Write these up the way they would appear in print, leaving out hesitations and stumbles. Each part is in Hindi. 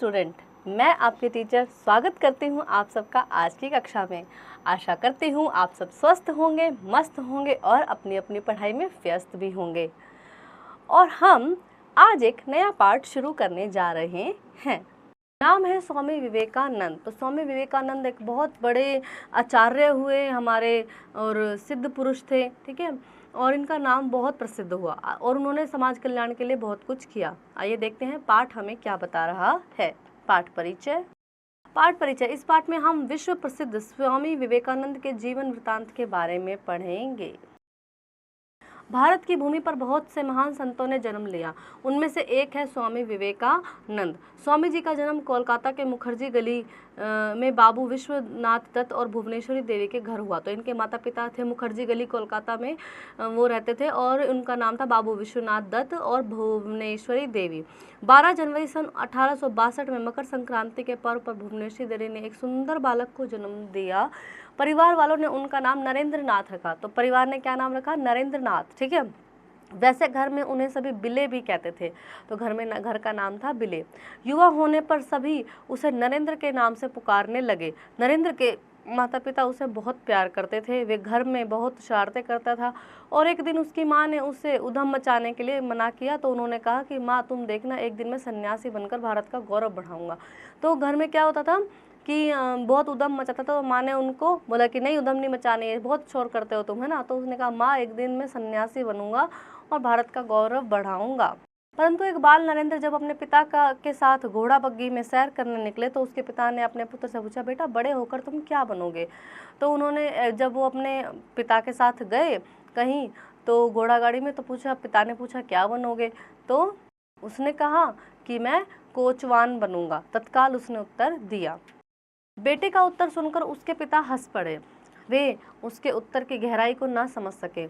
स्टूडेंट, मैं आपके टीचर स्वागत करती हूँ आप सबका आज की कक्षा में। आशा करती हूँ आप सब स्वस्थ होंगे, मस्त होंगे और अपनी अपनी पढ़ाई में व्यस्त भी होंगे। और हम आज एक नया पाठ शुरू करने जा रहे हैं। नाम है स्वामी विवेकानंद। तो स्वामी विवेकानंद एक बहुत बड़े आचार्य हुए हमारे और सिद्ध पुरुष थे, ठीक है। और इनका नाम बहुत प्रसिद्ध हुआ और उन्होंने समाज कल्याण के लिए बहुत कुछ किया। आइए देखते हैं पाठ हमें क्या बता रहा है। पाठ परिचय। इस पाठ में हम विश्व प्रसिद्ध स्वामी विवेकानंद के जीवन वृत्तांत के बारे में पढ़ेंगे। भारत की भूमि पर बहुत से महान संतों ने जन्म लिया, उनमें से एक है स्वामी विवेकानंद। स्वामी जी का जन्म कोलकाता के मुखर्जी गली में बाबू विश्वनाथ दत्त और भुवनेश्वरी देवी के घर हुआ। तो इनके माता पिता थे, मुखर्जी गली कोलकाता में वो रहते थे और उनका नाम था बाबू विश्वनाथ दत्त और भुवनेश्वरी देवी। 12 जनवरी सन 1862 में मकर संक्रांति के पर्व पर भुवनेश्वरी देवी ने एक सुंदर बालक को जन्म दिया। परिवार वालों ने उनका नाम नरेंद्र नाथ रखा। तो परिवार ने क्या नाम रखा? नरेंद्र नाथ, ठीक है। वैसे घर में उन्हें सभी बिले भी कहते थे, तो घर का नाम था बिले। युवा होने पर सभी उसे नरेंद्र के नाम से पुकारने लगे। नरेंद्र के माता पिता उसे बहुत प्यार करते थे। वे घर में बहुत शरारतें करता था और एक दिन उसकी माँ ने उसे उधम मचाने के लिए मना किया। तो उन्होंने कहा कि माँ तुम देखना, एक दिन मैं सन्यासी बनकर भारत का गौरव बढ़ाऊंगा। तो घर में क्या होता था कि बहुत उधम मचाता था। तो माँ ने उनको बोला कि नहीं, उधम नहीं मचानी है, बहुत शोर करते हो तुम, है ना। तो उसने कहा माँ एक दिन मैं सन्यासी बनूंगा और भारत का गौरव बढ़ाऊंगा। परंतु एक बाल नरेंद्र जब अपने पिता के साथ घोड़ा बग्गी में सैर करने निकले तो उसके पिता ने अपने पुत्र से पूछा, बेटा बड़े होकर तुम क्या बनोगे? तो उन्होंने जब वो अपने पिता के साथ गए कहीं तो घोड़ा गाड़ी में, तो पिता ने पूछा क्या बनोगे? तो उसने कहा कि मैं कोचवान बनूंगा। तत्काल उसने उत्तर दिया। बेटे का उत्तर सुनकर उसके पिता हंस पड़े। वे उसके उत्तर की गहराई को ना समझ सके।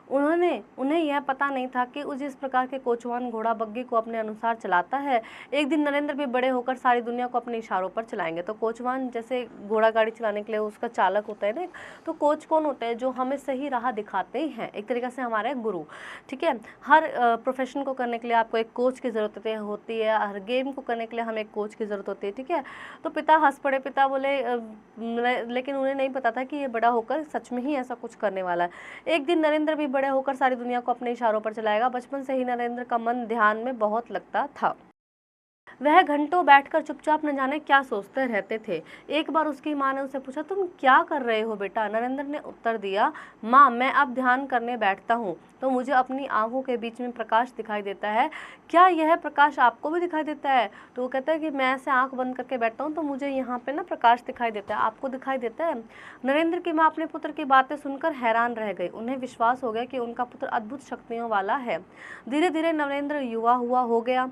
उन्हें यह पता नहीं था कि जिस प्रकार के कोचवान घोड़ा बग्गी को अपने अनुसार चलाता है, एक दिन नरेंद्र भी बड़े होकर सारी दुनिया को अपने इशारों पर चलाएंगे। तो कोचवान जैसे घोड़ा गाड़ी चलाने के लिए उसका चालक होता है ना, तो कोच कौन होता है? जो हमें सही राह दिखाते हैं, एक तरीके से हमारे गुरु, ठीक है। हर प्रोफेशन को करने के लिए आपको एक कोच की ज़रूरत होती है, हर गेम को करने के लिए हमें एक कोच की ज़रूरत होती है, ठीक है। तो पिता हंस पड़े। पिता बोले लेकिन उन्हें नहीं पता था कि ये बड़ा होकर सच में ही ऐसा कुछ करने वाला है। एक दिन नरेंद्र भी बड़े होकर सारी दुनिया को अपने इशारों पर चलाएगा। बचपन से ही नरेंद्र का मन ध्यान में बहुत लगता था। वह घंटों बैठकर चुपचाप न जाने क्या सोचते रहते थे। एक बार उसकी माँ ने उसे पूछा, तुम क्या कर रहे हो बेटा? नरेंद्र ने उत्तर दिया, माँ मैं अब ध्यान करने बैठता हूँ तो मुझे अपनी आंखों के बीच में प्रकाश दिखाई देता है। क्या यह प्रकाश आपको भी दिखाई देता है? तो वो कहता है कि मैं ऐसे आंख बंद करके बैठता हूँ तो मुझे यहाँ पे ना प्रकाश दिखाई देता है, आपको दिखाई देता है? नरेंद्र की माँ अपने पुत्र की बातें सुनकर हैरान रह गई। उन्हें विश्वास हो गया कि उनका पुत्र अद्भुत शक्तियों वाला है। धीरे धीरे नरेंद्र युवा हो गया।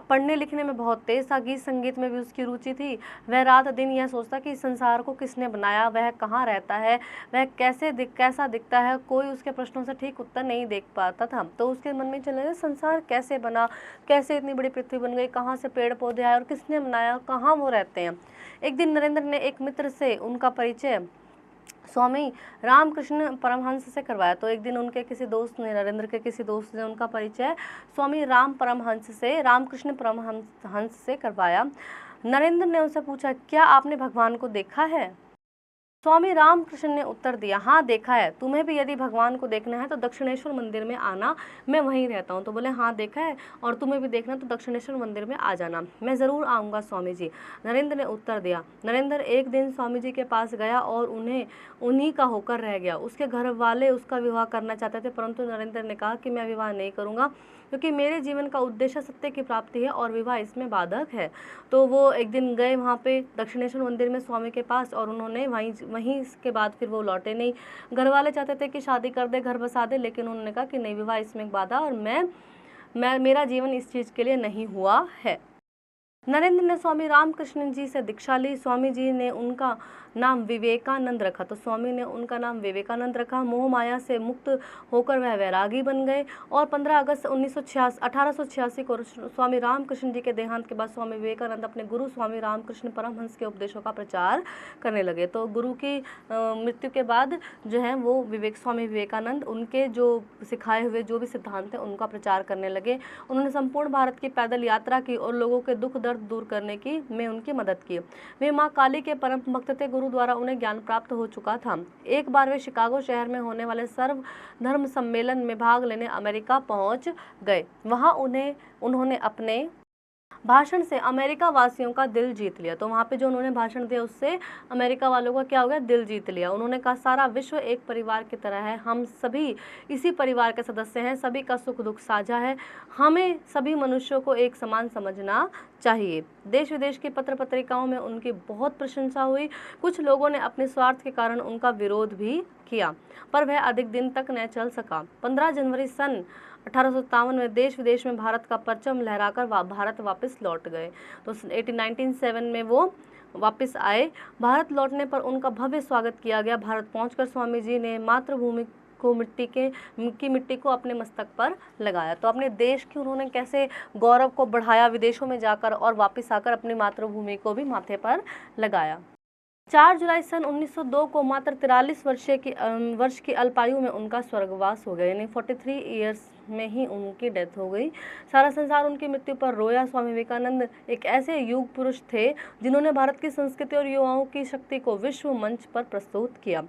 पढ़ने लिखने में बहुत तेज था, गीत संगीत में भी उसकी रुचि थी। वह रात दिन यह सोचता कि इस संसार को किसने बनाया, वह कहाँ रहता है, वह कैसा दिखता है। कोई उसके प्रश्नों से ठीक उत्तर नहीं देख पाता था। तो उसके मन में चले संसार कैसे बना, कैसे इतनी बड़ी पृथ्वी बन गई, कहाँ से पेड़ पौधे आए और किसने बनाया, कहाँ वो रहते हैं। एक दिन नरेंद्र ने एक मित्र से उनका परिचय स्वामी रामकृष्ण परमहंस से करवाया। तो एक दिन नरेंद्र के किसी दोस्त ने उनका परिचय स्वामी रामकृष्ण परमहंस से करवाया। नरेंद्र ने उनसे पूछा, क्या आपने भगवान को देखा है? स्वामी रामकृष्ण ने उत्तर दिया, हाँ देखा है। तुम्हें भी यदि भगवान को देखना है तो दक्षिणेश्वर मंदिर में आना, मैं वहीं रहता हूँ। तो बोले हाँ देखा है, और तुम्हें भी देखना तो दक्षिणेश्वर मंदिर में आ जाना, मैं ज़रूर आऊँगा स्वामी जी, नरेंद्र ने उत्तर दिया। नरेंद्र एक दिन स्वामी जी के पास गया और उन्हीं का होकर रह गया। उसके घर वाले उसका विवाह करना चाहते थे, परंतु नरेंद्र ने कहा कि मैं विवाह नहीं करूँगा क्योंकि मेरे जीवन का उद्देश्य सत्य की प्राप्ति है और विवाह इसमें बाधक है। तो वो एक दिन गए वहाँ पे दक्षिणेश्वर मंदिर में स्वामी के पास और उन्होंने वहीं इसके बाद फिर वो लौटे नहीं। घर वाले चाहते थे कि शादी कर दे, घर बसा दे, लेकिन उन्होंने कहा कि नहीं, विवाह इसमें एक बाधा और मेरा जीवन इस चीज़ के लिए नहीं हुआ है। नरेंद्र ने स्वामी रामकृष्ण जी से दीक्षा ली। स्वामी जी ने उनका नाम विवेकानंद रखा। तो स्वामी ने उनका नाम विवेकानंद रखा। मोह माया से मुक्त होकर वह वैरागी बन गए और 15 अगस्त 1886 को स्वामी रामकृष्ण जी के देहांत के बाद स्वामी विवेकानंद अपने गुरु स्वामी रामकृष्ण परमहंस के उपदेशों का प्रचार करने लगे। तो गुरु की मृत्यु के बाद जो है वो स्वामी विवेकानंद उनके जो सिखाए हुए जो भी सिद्धांत हैं उनका प्रचार करने लगे। उन्होंने संपूर्ण भारत की पैदल यात्रा की और लोगों के दुख दर्द दर्द दूर करने की में उनकी मदद की। वे माँ काली के परम भक्त थे। गुरु द्वारा उन्हें ज्ञान प्राप्त हो चुका था। एक बार वे शिकागो शहर में होने वाले सर्व धर्म सम्मेलन में भाग लेने अमेरिका पहुंच गए। वहां उन्होंने अपने भाषण से अमेरिका वासियों का दिल जीत लिया। तो वहाँ पे जो उन्होंने भाषण दिया उससे अमेरिका वालों का क्या हो गया, दिल जीत लिया। उन्होंने कहा सारा विश्व एक परिवार की तरह है, हम सभी इसी परिवार के सदस्य हैं, सभी का सुख दुख साझा है, हमें सभी मनुष्यों को एक समान समझना चाहिए। देश विदेश की पत्र पत्रिकाओं में उनकी बहुत प्रशंसा हुई। कुछ लोगों ने अपने स्वार्थ के कारण उनका विरोध भी किया, पर वह अधिक दिन तक न चल सका। 15 जनवरी सन 1857 में देश विदेश में भारत का परचम लहराकर भारत वापस लौट गए। तो 1907 में वो वापस आए। भारत लौटने पर उनका भव्य स्वागत किया गया। भारत पहुंचकर स्वामी जी ने मातृभूमि को मिट्टी को अपने मस्तक पर लगाया। तो अपने देश की उन्होंने कैसे गौरव को बढ़ाया विदेशों में जाकर, और वापस आकर अपनी मातृभूमि को भी माथे पर लगाया। 4 जुलाई सन 1902 को मात्र 43 वर्ष की अल्पायु में उनका स्वर्गवास हो गया, यानी 43 ईयर्स में ही उनकी डेथ हो गई। सारा संसार उनकी मृत्यु पर रोया। स्वामी विवेकानंद एक ऐसे युग पुरुष थे जिन्होंने भारत की संस्कृति और युवाओं की शक्ति को विश्व मंच पर प्रस्तुत किया।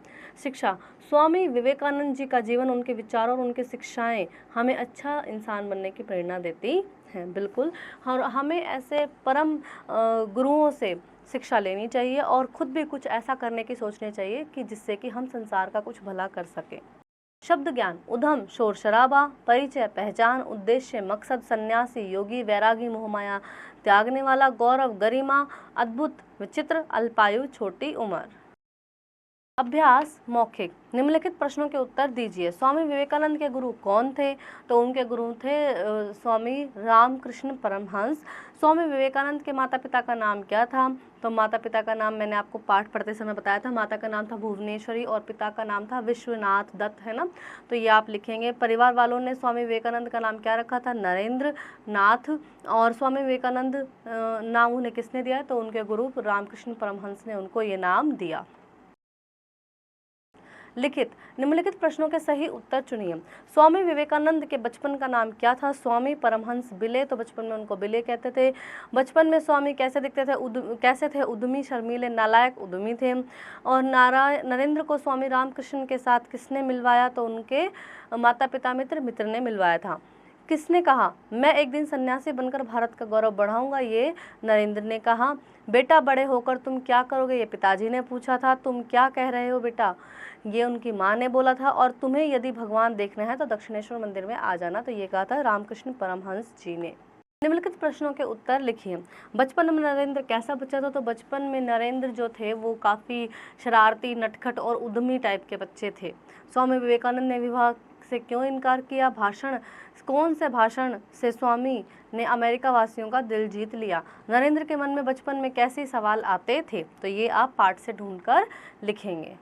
शिक्षा। स्वामी विवेकानंद जी का जीवन, उनके विचार और उनकी शिक्षाएं हमें अच्छा इंसान बनने की प्रेरणा देती हैं। बिल्कुल, और हमें ऐसे परम गुरुओं से शिक्षा लेनी चाहिए और खुद भी कुछ ऐसा करने की सोचनी चाहिए कि जिससे कि हम संसार का कुछ भला कर सकें। शब्द ज्ञान। उधम, शोर शराबा, परिचय, पहचान, उद्देश्य, मकसद, सन्यासी, योगी, वैरागी, मोहमाया त्यागने वाला, गौरव, गरिमा, अद्भुत, विचित्र, अल्पायु, छोटी उम्र। अभ्यास मौखिक। निम्नलिखित प्रश्नों के उत्तर दीजिए। स्वामी विवेकानंद के गुरु कौन थे? तो उनके गुरु थे स्वामी रामकृष्ण परमहंस। स्वामी विवेकानंद के माता पिता का नाम क्या था? तो माता पिता का नाम मैंने आपको पाठ पढ़ते समय बताया था। माता का नाम था भुवनेश्वरी और पिता का नाम था विश्वनाथ दत्त, है ना। तो ये आप लिखेंगे। परिवार वालों ने स्वामी विवेकानंद का नाम क्या रखा था? नरेंद्र नाथ। और स्वामी विवेकानंद नाम उन्हें किसने दिया? तो उनके गुरु रामकृष्ण परमहंस ने उनको ये नाम दिया। लिखित। निम्नलिखित प्रश्नों के सही उत्तर चुनिए। स्वामी विवेकानंद के बचपन का नाम क्या था? स्वामी परमहंस बिले। तो बचपन में उनको बिले कहते थे। बचपन में स्वामी कैसे दिखते थे? कैसे थे? उद्यमी, शर्मीले, नालायक, उद्यमी थे। और नरेंद्र को स्वामी रामकृष्ण के साथ किसने मिलवाया? तो उनके माता पिता मित्र ने मिलवाया था। किसने कहा मैं एक दिन सन्यासी बनकर भारत का गौरव बढ़ाऊंगा? ये नरेंद्र ने कहा। बेटा बड़े होकर तुम क्या करोगे? ये पिताजी ने पूछा था। तुम क्या कह रहे हो बेटा? ये उनकी माँ ने बोला था। और तुम्हें यदि भगवान देखना है तो दक्षिणेश्वर मंदिर में आ जाना, तो ये कहा था रामकृष्ण परमहंस जी ने। निम्नलिखित प्रश्नों के उत्तर लिखिए। बचपन में नरेंद्र कैसा बच्चा था? तो बचपन में नरेंद्र जो थे वो काफ़ी शरारती, नटखट और उद्यमी टाइप के बच्चे थे। स्वामी विवेकानंद ने विवाह से क्यों इनकार किया? कौन से भाषण से स्वामी ने अमेरिका वासियों का दिल जीत लिया? नरेंद्र के मन में बचपन में कैसे सवाल आते थे? तो ये आप पाठ से ढूंढकर लिखेंगे।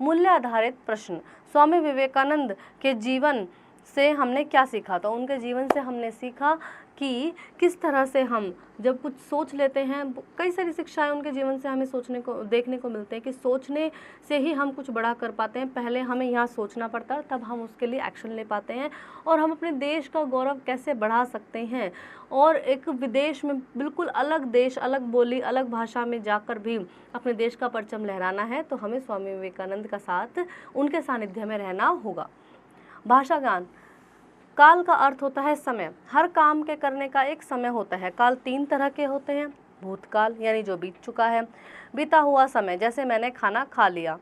मूल्य आधारित प्रश्न। स्वामी विवेकानंद के जीवन से हमने क्या सीखा? तो उनके जीवन से हमने सीखा कि किस तरह से हम जब कुछ सोच लेते हैं, कई सारी शिक्षाएं उनके जीवन से हमें देखने को मिलते हैं कि सोचने से ही हम कुछ बड़ा कर पाते हैं। पहले हमें यहाँ सोचना पड़ता है, तब हम उसके लिए एक्शन ले पाते हैं। और हम अपने देश का गौरव कैसे बढ़ा सकते हैं, और एक विदेश में बिल्कुल अलग देश, अलग बोली, अलग भाषा में जाकर भी अपने देश का परचम लहराना है, तो हमें स्वामी विवेकानंद का साथ, उनके सानिध्य में रहना होगा। भाषा ज्ञान। काल का अर्थ होता है समय। हर काम के करने का एक समय होता है। काल 3 तरह के होते हैं। भूतकाल यानी जो बीत चुका है, बीता हुआ समय जैसे मैंने खाना खा लिया,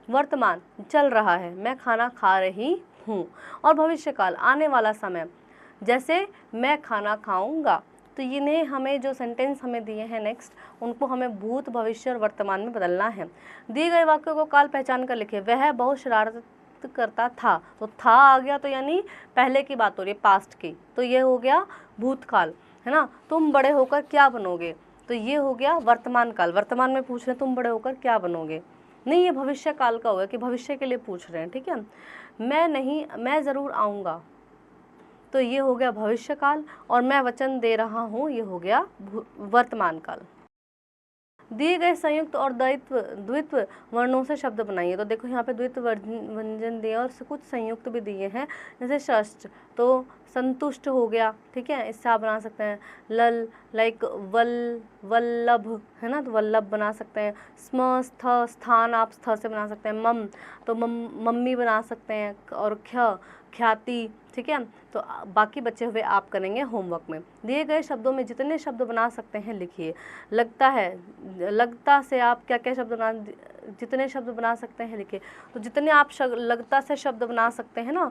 वर्तमान चल रहा है, मैं खाना खा रही हूँ, और भविष्यकाल आने वाला समय जैसे मैं खाना खाऊंगा। तो इन्हें हमें जो सेंटेंस हमें दिए हैं नेक्स्ट, उनको हमें भूत, भविष्य और वर्तमान में बदलना है। दिए गए वाक्यों को काल पहचान कर लिखे। वह बहुत शरारत करता था, तो था आ गया, तो यानी पहले की बात हो रही है, पास्ट की, तो ये हो गया भूतकाल, है ना। तुम बड़े होकर क्या बनोगे? तो ये हो गया वर्तमान काल। वर्तमान में पूछ रहे हैं तुम बड़े होकर क्या बनोगे, नहीं, ये भविष्य काल का होगा कि भविष्य के लिए पूछ रहे हैं, ठीक है। मैं नहीं, मैं ज़रूर आऊँगा, तो ये हो गया भविष्य काल। और मैं वचन दे रहा हूँ, ये हो गया वर्तमान काल। दिए गए संयुक्त और द्वित्व वर्णों से शब्द बनाइए। तो देखो यहाँ पे द्वित्व व्यंजन दिए और कुछ संयुक्त भी दिए हैं, जैसे षष्ठ, तो संतुष्ट हो गया, ठीक है, इससे आप बना सकते हैं। लल लाइक वल्लभ है ना, तो वल्लभ बना सकते हैं। स्म स्थ स्थान आप स्थ से बना सकते हैं। मम तो मम्मी बना सकते हैं। और ख्याति, ठीक है। तो बाकी बचे हुए आप करेंगे होमवर्क में। दिए गए शब्दों में जितने शब्द बना सकते हैं लिखिए। लगता से आप क्या क्या शब्द बना, जितने शब्द बना सकते हैं लिखिए। तो जितने आप लगता से शब्द बना सकते हैं ना,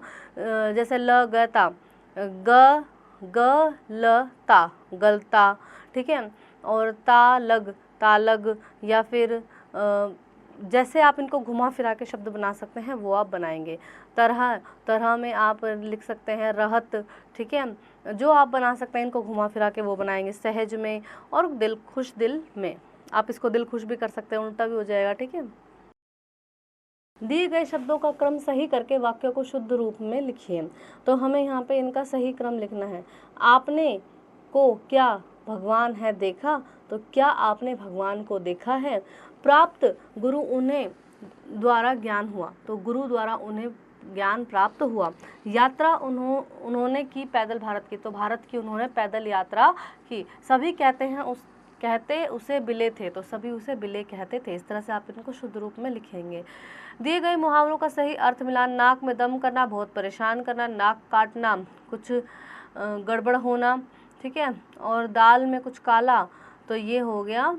जैसे लगता, गलता, गलता, ठीक है। और तालग, या फिर जैसे आप इनको घुमा फिरा के शब्द बना सकते हैं वो आप बनाएंगे। तरह में आप लिख सकते हैं रहत, ठीक है। जो आप बना सकते हैं इनको घुमा फिरा के वो बनाएंगे। सहज में और खुश दिल में, आप इसको दिल खुश भी कर सकते हैं, उल्टा भी हो जाएगा, ठीक है। दिए गए शब्दों का क्रम सही करके वाक्यों को शुद्ध रूप में लिखिए। तो हमें यहाँ पे इनका सही क्रम लिखना है। आपने को क्या भगवान है देखा, तो क्या आपने भगवान को देखा है। प्राप्त गुरु उन्हें द्वारा ज्ञान हुआ, तो गुरु द्वारा उन्हें ज्ञान प्राप्त हुआ। यात्रा उन्होंने की पैदल भारत की, तो भारत की उन्होंने पैदल यात्रा की। सभी कहते उसे बिले थे, तो सभी उसे बिले कहते थे। इस तरह से आप इनको शुद्ध रूप में लिखेंगे। दिए गए मुहावरों का सही अर्थ मिलान। नाक में दम करना, बहुत परेशान करना। नाक काटना, कुछ गड़बड़ होना, ठीक है। और दाल में कुछ काला, तो ये हो गया।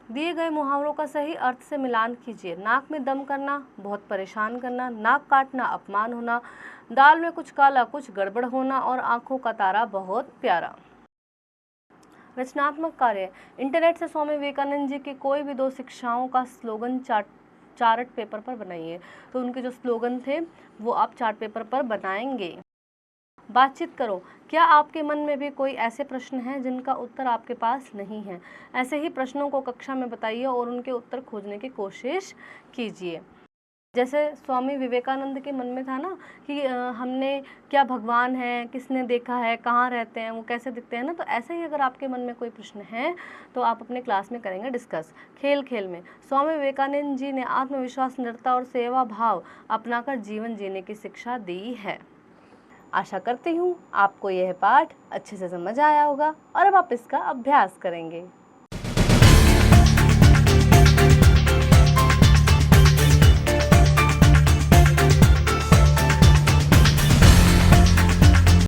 दिए गए मुहावरों का सही अर्थ से मिलान कीजिए। नाक में दम करना, बहुत परेशान करना। नाक काटना, अपमान होना। दाल में कुछ काला, कुछ गड़बड़ होना। और आंखों का तारा, बहुत प्यारा। रचनात्मक कार्य। इंटरनेट से स्वामी विवेकानंद जी की कोई भी 2 शिक्षाओं का स्लोगन चार्ट पेपर पर बनाइए। तो उनके जो स्लोगन थे वो आप चार्ट पेपर पर बनाएंगे। बातचीत करो। क्या आपके मन में भी कोई ऐसे प्रश्न हैं जिनका उत्तर आपके पास नहीं है। ऐसे ही प्रश्नों को कक्षा में बताइए और उनके उत्तर खोजने की कोशिश कीजिए। जैसे स्वामी विवेकानंद के मन में था ना कि हमने क्या भगवान है, किसने देखा है, कहाँ रहते हैं, वो कैसे दिखते हैं ना, तो ऐसे ही अगर आपके मन में कोई प्रश्न है तो आप अपने क्लास में करेंगे डिस्कस। खेल में स्वामी विवेकानंद जी ने आत्मविश्वास, निडरता और सेवा भाव अपनाकर जीवन जीने की शिक्षा दी है। आशा करती हूँ आपको यह पाठ अच्छे से समझ आया होगा और अब आप इसका अभ्यास करेंगे।